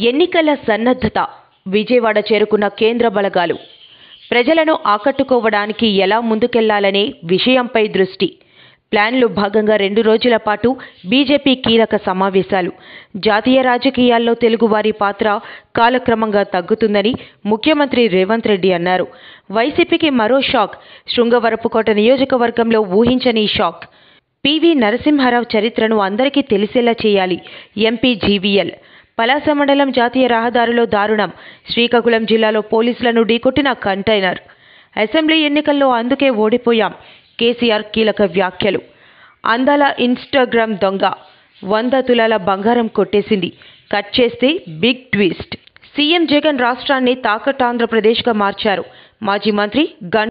ఎన్నికల సన్నద్ధత విజయవాడ చేరుకున్న కేంద్ర బలగాలు ప్రజలను ఆకట్టుకోవడానికి ఎలా ముందుకెళ్లాలనే విషయంపై దృష్టి ప్లాన్లో భాగంగా 2 రోజుల పాటు బీజేపీ కీలక సమావేశాలు జాతీయ రాజకీయాల్లో తెలుగువారి పాత్ర కాలక్రమంగా తగ్గుతుందని ముఖ్యమంత్రి రేవంత్ రెడ్డి అన్నారు. వైసీపీకి మరో షాక్. శృంగవరపుకోట నియోజకవర్గంలో ఊహించని షాక్. పివి నరసింహారావు చరిత్రను అందరికీ తెలిసేలా చేయాలి. MP GVL. పలాస మండలం జాతీయ రహదారిలో దారుణం. శ్రీకాకుళం జిల్లాలో పోలీసులను ఢీకొట్టిన కంటైనర్. అసెంబ్లీ ఎన్నికల్లో అందుకే ఓడిపోయాం. కేసీఆర్ కీలక వ్యాఖ్యలు. అందాల ఇన్స్టాగ్రామ్ దొంగ 100 తులాల బంగారం కొట్టేసింది. కట్ చేస్తే బిగ్ ట్విస్ట్. సీఎం జగన్ రాష్ట్రాన్ని తాకట్టు ఆంధ్రప్రదేశ్గా మార్చారు. మాజీ మంత్రి